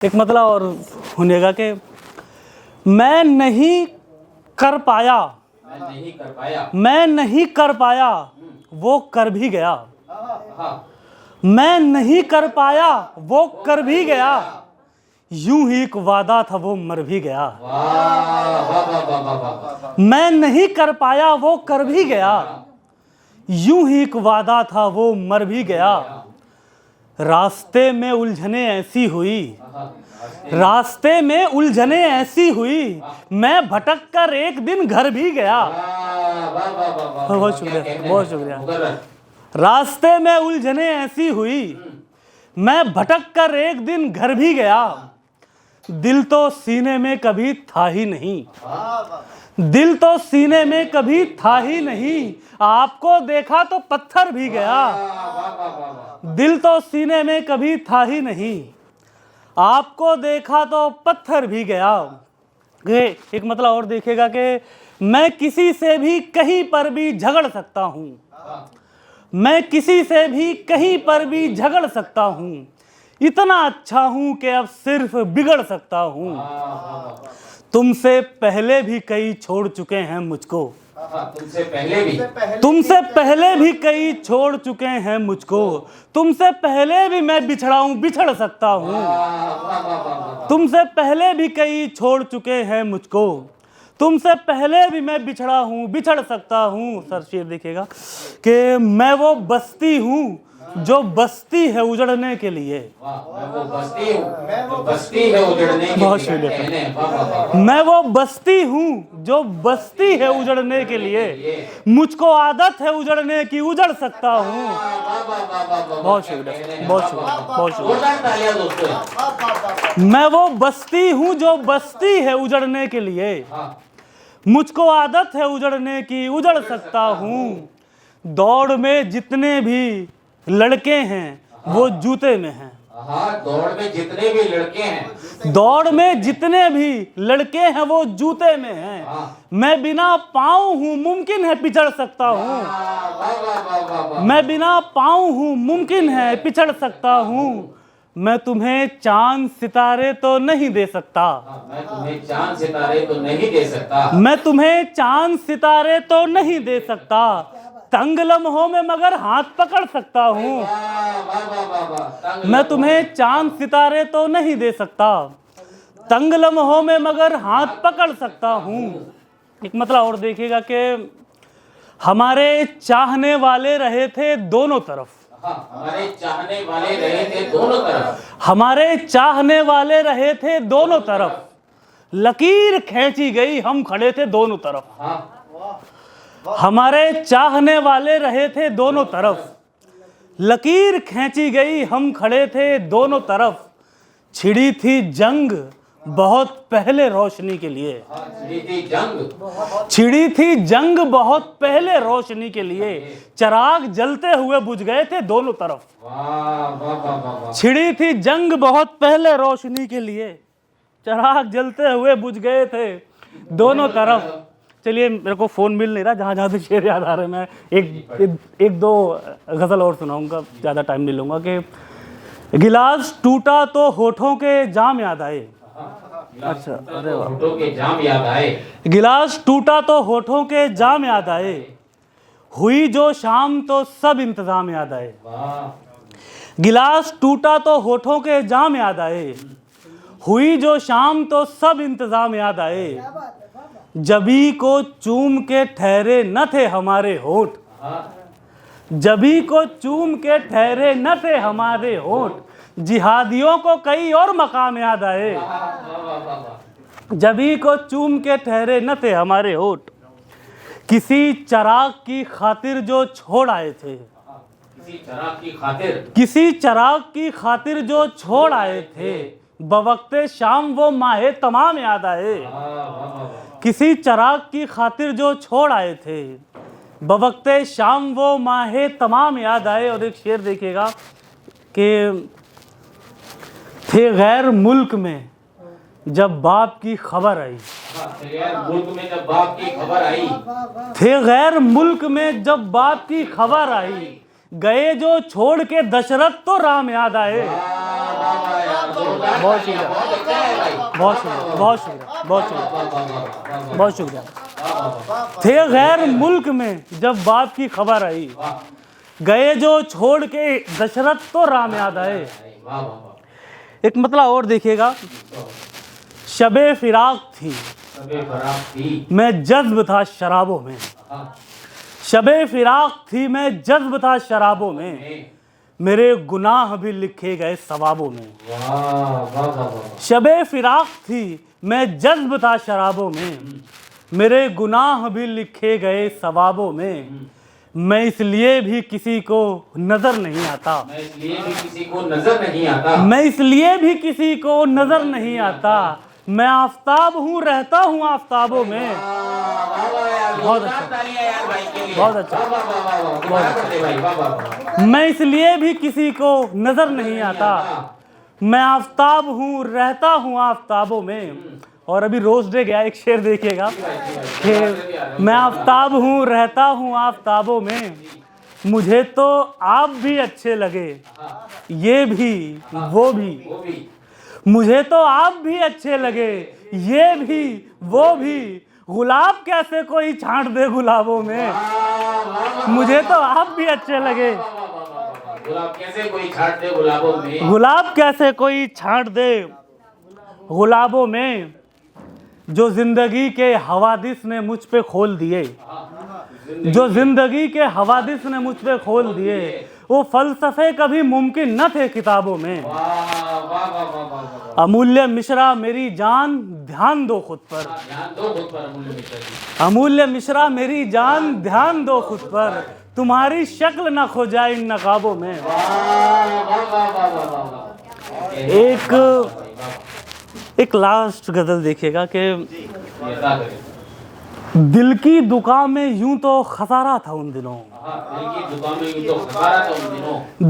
एक मतलब और होनेगा कि मैं नहीं कर पाया, मैं नहीं कर पाया वो कर भी गया, मैं नहीं कर पाया वो कर भी गया, यूं ही एक वादा था वो मर भी गया। मैं नहीं कर पाया वो कर भी गया, यूं ही एक वादा था वो मर भी गया। रास्ते में उलझने ऐसी हुई, रास्ते में उलझने ऐसी हुई, मैं भटक कर एक दिन घर भी गया। बहुत शुक्रिया, बहुत शुक्रिया। रास्ते में उलझने ऐसी हुई, मैं भटक कर एक दिन घर भी गया। दिल तो सीने में कभी था ही नहीं, दिल तो सीने में कभी था ही नहीं, आपको देखा तो पत्थर भी गया। दिल तो सीने में कभी था ही नहीं, आपको देखा तो पत्थर भी गया। एक मतलब और देखेगा कि मैं किसी से भी कहीं पर भी झगड़ सकता हूँ, मैं किसी से भी कहीं पर भी झगड़ सकता हूँ, इतना अच्छा हूँ कि अब सिर्फ बिगड़ सकता हूँ। तुमसे पहले भी कई छोड़ चुके हैं मुझको, तुमसे पहले भी कई छोड़ चुके हैं मुझको, तुमसे पहले भी मैं बिछड़ा हूँ बिछड़ सकता हूँ। तुमसे पहले भी कई छोड़ चुके हैं मुझको, तुमसे पहले भी मैं बिछड़ा हूँ बिछड़ सकता हूँ। सर शेर देखिएगा कि मैं वो बस्ती हूँ जो बस्ती है उजड़ने के लिए, बहुत शुक्रिया। मैं वो बस्ती हूँ जो बस्ती है उजड़ने के लिए, मुझको आदत है उजड़ने की उजड़ सकता हूँ। बहुत शुक्रिया, बहुत शुक्रिया, बहुत शुक्रिया। मैं वो बस्ती हूँ जो बस्ती है उजड़ने के लिए, मुझको आदत है उजड़ने की उजड़ सकता हूँ। दौड़ में जितने भी लड़के हैं वो जूते में हैं, दौड़ में जितने भी लड़के हैं, दौड़ में जितने भी लड़के हैं वो जूते में हैं। मैं बिना पाँव हूँ मुमकिन है पिछड़ सकता हूँ, मैं बिना पाँव हूँ मुमकिन है पिछड़ सकता हूँ। मैं तुम्हें चांद सितारे तो नहीं दे सकता, मैं तुम्हें चांद सितारे तो नहीं दे सकता, मैं तुम्हें चांद सितारे तो नहीं दे सकता, तंग लम्हों में मगर हाथ पकड़ सकता हूँ। मैं तुम्हें चांद सितारे तो नहीं दे सकता, तंग लम्हों में मगर हाथ पकड़ सकता हूँ। एक मतलब और देखिएगा कि हमारे चाहने वाले रहे थे दोनों तरफ, हमारे चाहने वाले रहे थे दोनों तरफ, हमारे चाहने वाले रहे थे दोनों तरफ, लकीर खींची गई हम खड़े थे दोनों तरफ। हमारे चाहने वाले रहे थे दोनों तरफ, लकीर खींची गई हम खड़े थे दोनों तरफ। छिड़ी थी जंग बहुत पहले रोशनी के लिए, छिड़ी थी जंग बहुत पहले रोशनी के लिए, चिराग जलते हुए बुझ गए थे दोनों तरफ। छिड़ी थी जंग बहुत पहले रोशनी के लिए, चिराग जलते हुए बुझ गए थे दोनों तरफ। चलिए मेरे को फ़ोन मिल नहीं रहा, जहाँ जहाँ से शेर याद आ रहे हैं मैं एक दो गज़ल और सुनाऊंगा, ज़्यादा टाइम नहीं लूँगा। कि गिलास टूटा तो होठों के जाम याद आए, अच्छा अरे वाह, होठों के जाम याद आए, गिलास टूटा तो होठों के जाम याद आए, हुई जो शाम तो सब इंतज़ाम याद आए। गिलास टूटा तो होठों के जाम याद आए, हुई जो शाम तो सब इंतज़ाम याद आए। जबी को चूम के ठहरे न थे हमारे होठ, जबी को चूम के ठहरे न थे हमारे होठ, जिहादियों को कई और मकाम याद आए। जबी को चूम के ठहरे न थे हमारे होठ, किसी चिराग की खातिर जो छोड़ आए थे, किसी चिराग की खातिर, किसी चिराग की खातिर जो छोड़ आए थे, बवक्ते शाम वो माहे तमाम याद आए। किसी चिराग की खातिर जो छोड़ आए थे, बवक्ते शाम वो माहे तमाम याद आए। और एक शेर देखिएगा कि थे गैर मुल्क में जब बाप की खबर आई, मुल्क में जब बाप की खबर आई, थे गैर मुल्क में जब बाप की खबर आई, गए जो छोड़ के दशरथ तो राम याद आए। बहुत शुक्रिया, बहुत शुक्रिया, बहुत शुक्रिया, बहुत शुक्रिया, बहुत शुक्रिया। थे गैर मुल्क में जब बाप की खबर आई, गए जो छोड़ के दशरथ तो राम याद आए। एक मतलब और देखिएगा, शबे फिराक थी मैं जज्ब था शराबों में, शबे फिराक थी मैं जज्ब था शराबों में, मेरे गुनाह भी लिखे गए सवाबों में। शबे फिराक थी मैं जज्ब था शराबों में, मेरे गुनाह भी लिखे गए सवाबों में, मैं इसलिए भी किसी को नजर नहीं आता, मैं इसलिए भी किसी को नजर नहीं आता, मैं इसलिए भी किसी को नजर नहीं आता, मैं आफताब हूँ रहता हूँ आफताबों में। बहुत अच्छा, बहुत अच्छा, बहुत अच्छा। मैं इसलिए भी किसी को नजर नहीं आता, मैं आफताब हूँ रहता हूँ आफताबों में। और अभी रोज डे गया, एक शेर देखिएगा कि मैं आफताब हूँ रहता हूँ आफताबों में, मुझे तो आप भी अच्छे लगे, ये भी वो भी, मुझे तो आप भी अच्छे लगे, ये भी वो भी, गुलाब कैसे कोई छांट दे गुलाबों में, मुझे तो आप भी अच्छे लगे, गुलाब कैसे कोई छांट दे गुलाबों में, गुलाब कैसे कोई छांट दे गुलाबों में, जो जिंदगी के हवादिस ने मुझ पे खोल दिए, जो जिंदगी के हवादिस ने मुझ पे खोल दिए, वो फलसफे कभी मुमकिन न थे किताबों में। अमूल्य मिश्रा मेरी जान ध्यान दो खुद पर, ध्यान दो खुद पर अमूल्य मिश्रा जी। अमूल्य मिश्रा मेरी जान ध्यान दो खुद पर, तुम्हारी शक्ल न खो जाए इन नकाबों में। एक लास्ट गजल देखिएगा कि दिल की दुकान में यूं तो खसारा था उन दिनों,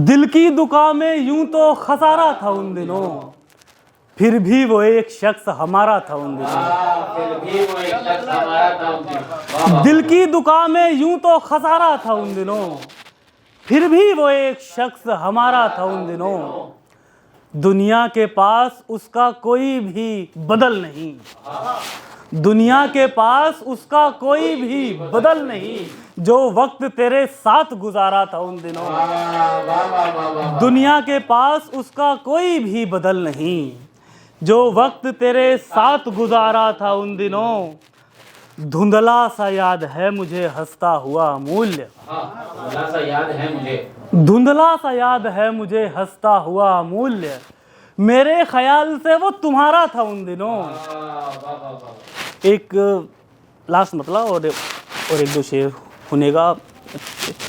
दिल की दुकान में यूं तो खसारा था उन दिनों, फिर भी वो एक शख्स हमारा था उन दिनों, दिल की दुकान में यूं तो खसारा था उन दिनों, फिर भी वो एक शख्स हमारा था उन दिनों। दुनिया के पास उसका कोई भी बदल नहीं, दुनिया के पास उसका कोई भी बदल नहीं, जो वक्त तेरे साथ गुजारा था उन दिनों। दुनिया के पास उसका कोई भी बदल नहीं, जो वक्त तेरे साथ गुजारा था उन दिनों। धुंधला सा याद है मुझे हंसता हुआ अमूल्य, धुंधला सा याद है मुझे, धुंधला सा याद है मुझे हंसता हुआ अमूल्य, मेरे ख्याल से वो तुम्हारा था उन दिनों। एक लास्ट मतलब और एक दो शेर सुनेगा।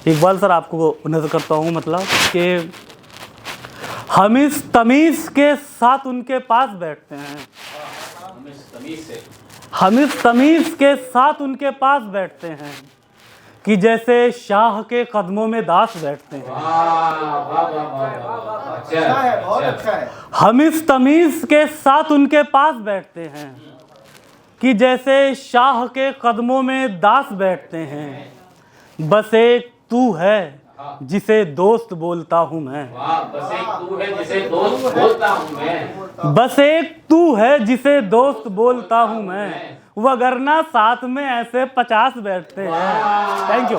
इकबाल सर आपको नजर करता हूँ, मतलब कि हम इस तमीज़ के साथ उनके पास बैठते हैं, हम इस तमीज़ के साथ उनके पास बैठते हैं, कि जैसे शाह के कदमों में दास बैठते हैं। हम इस तमीज़ के साथ उनके पास बैठते हैं, कि जैसे शाह के कदमों में दास बैठते हैं। बस एक तू है जिसे दोस्त बोलता हूँ मैं, बस एक तू है जिसे दोस्त बोलता हूँ मैं, बस एक तू है जिसे दोस्त बोलता हूँ मैं, वगरना साथ में ऐसे 50 बैठते हैं। Thank you.